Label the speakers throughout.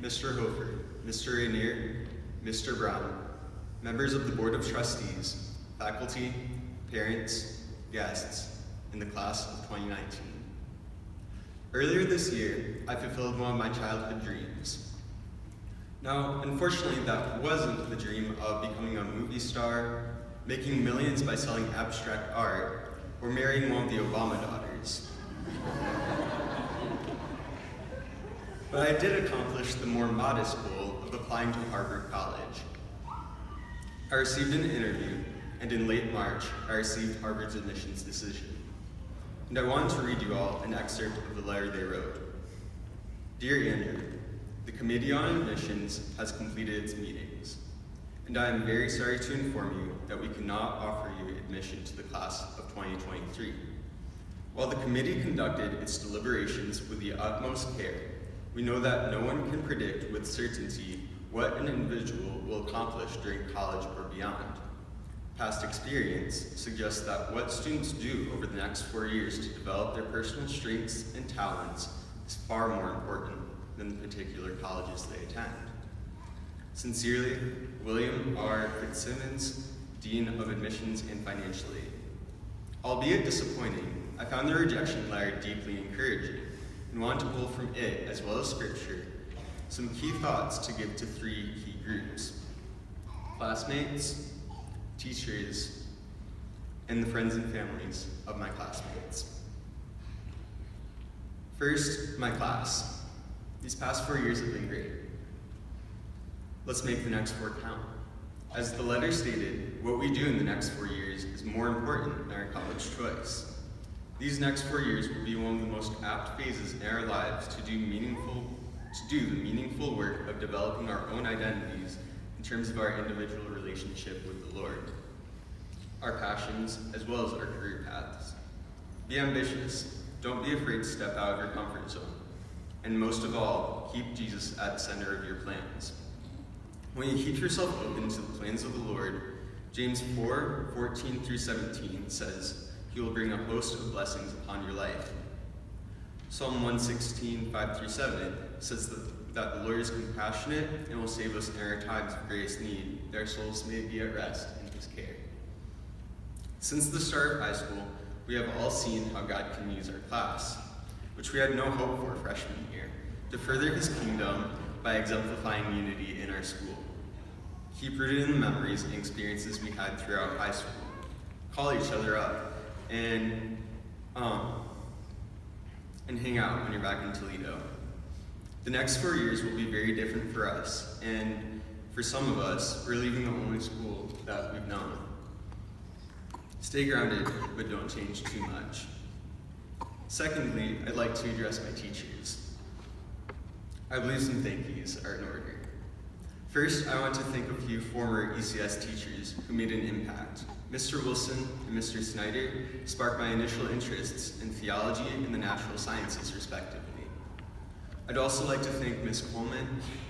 Speaker 1: Mr. Hofer, Mr. Rainier, Mr. Brown, members of the Board of Trustees, faculty, parents, guests, in the class of 2019. Earlier this year, I fulfilled one of my childhood dreams. Now, unfortunately, that wasn't the dream of becoming a movie star, making millions by selling abstract art, or marrying one of the Obama daughters. But I did accomplish the more modest goal of applying to Harvard College. I received an interview, and in late March, I received Harvard's admissions decision. And I wanted to read you all an excerpt of the letter they wrote. Dear Andrew, the Committee on Admissions has completed its meetings, and I am very sorry to inform you that we cannot offer you admission to the class of 2023. While the committee conducted its deliberations with the utmost care, we know that no one can predict with certainty what an individual will accomplish during college or beyond. Past experience suggests that what students do over the next 4 years to develop their personal strengths and talents is far more important than the particular colleges they attend. Sincerely, William R. Fitzsimmons, Dean of Admissions and Financial Aid. Albeit disappointing, I found the rejection letter deeply encouraging and want to pull from it, as well as scripture, some key thoughts to give to 3 key groups: classmates, teachers, and the friends and families of my classmates. First, my class. These past 4 years have been great. Let's make the next 4 count. As the letter stated, what we do in the next 4 years is more important than our college choice. These next 4 years will be one of the most apt phases in our lives to do the meaningful work of developing our own identities in terms of our individual relationship with the Lord, our passions, as well as our career paths. Be ambitious. Don't be afraid to step out of your comfort zone. And most of all, keep Jesus at the center of your plans. When you keep yourself open to the plans of the Lord, James 4:14 through 17 says, He will bring a host of blessings upon your life. Psalm 116, 5 through 7 says that the Lord is compassionate and will save us in our times of greatest need, that our souls may be at rest in His care. Since the start of high school, we have all seen how God can use our class, which we had no hope for freshman year, to further His kingdom by exemplifying unity in our school. Keep rooted in the memories and experiences we had throughout high school. Call each other up and hang out when you're back in Toledo. The next 4 years will be very different for us, and for some of us, we're leaving the only school that we've known. Stay grounded, but don't change too much. Secondly, I'd like to address my teachers. I believe some thank yous are in order. First, I want to thank a few former ECS teachers who made an impact. Mr. Wilson and Mr. Snyder sparked my initial interests in theology and the natural sciences, respectively. I'd also like to thank Ms. Coleman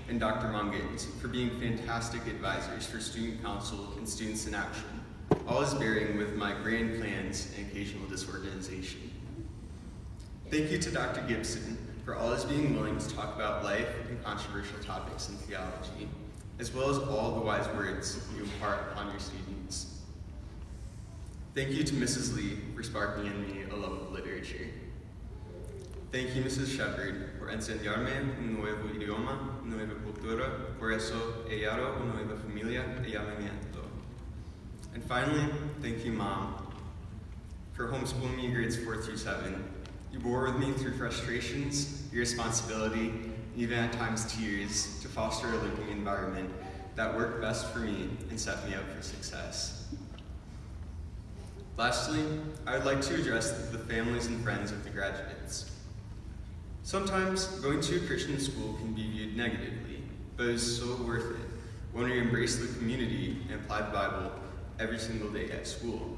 Speaker 1: and Dr. Mungans for being fantastic advisors for student council and Students in Action, always bearing with my grand plans and occasional disorganization. Thank you to Dr. Gibson for always being willing to talk about life and controversial topics in theology, as well as all the wise words you impart upon your students. Thank you to Mrs. Lee for sparking in me a love of literature. Thank you, Mrs. Shepard, por enseñarme un nuevo idioma, nueva cultura, por eso he hallado una nueva familia y llamamiento. And finally, thank you, Mom, for homeschooling me grades 4 through 7. You bore with me through frustrations, irresponsibility, and even at times tears, to foster a living environment that worked best for me and set me up for success. Lastly, I would like to address the families and friends of the graduates. Sometimes going to a Christian school can be viewed negatively, but it is so worth it when we embrace the community and apply the Bible every single day at school.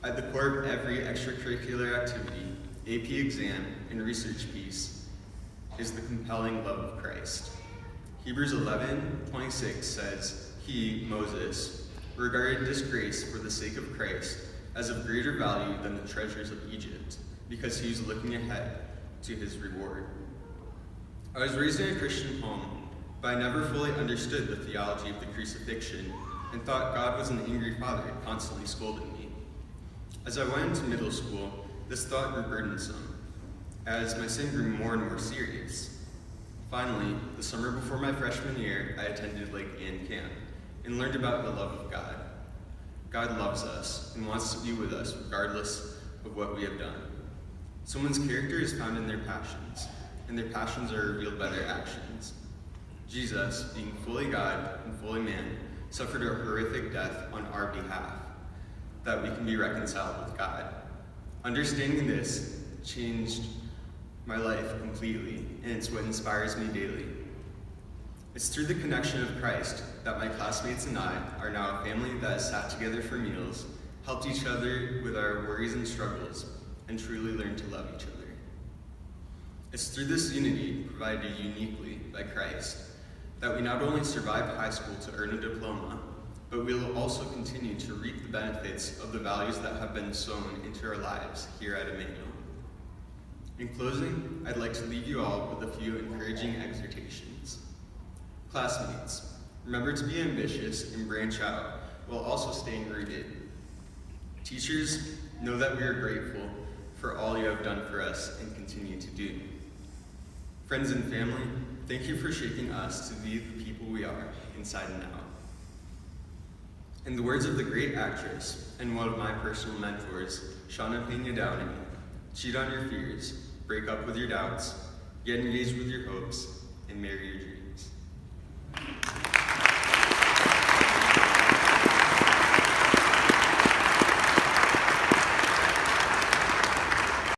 Speaker 1: At the core of every extracurricular activity, AP exam, and research piece is the compelling love of Christ. Hebrews 11:26 says, He, Moses, regarded disgrace for the sake of Christ as of greater value than the treasures of Egypt, because he was looking ahead to his reward. I was raised in a Christian home, but I never fully understood the theology of the crucifixion and thought God was an angry father constantly scolding me. As I went into middle school, this thought grew burdensome, as my sin grew more and more serious. Finally, the summer before my freshman year, I attended Lake Ann Camp and learned about the love of God. God loves us and wants to be with us regardless of what we have done. Someone's character is found in their passions, and their passions are revealed by their actions. Jesus, being fully God and fully man, suffered a horrific death on our behalf, that we can be reconciled with God. Understanding this changed my life completely, and it's what inspires me daily. It's through the connection of Christ that my classmates and I are now a family that has sat together for meals, helped each other with our worries and struggles, and truly learned to love each other. It's through this unity, provided uniquely by Christ, that we not only survive high school to earn a diploma, but we will also continue to reap the benefits of the values that have been sown into our lives here at Emmanuel. In closing, I'd like to leave you all with a few encouraging exhortations. Classmates, remember to be ambitious and branch out while also staying rooted. Teachers, know that we are grateful for all you have done for us and continue to do. Friends and family, thank you for shaping us to be the people we are, inside and out. In the words of the great actress and one of my personal mentors, Shauna Pena Downey, cheat on your fears, break up with your doubts, get engaged with your hopes, and marry your dreams.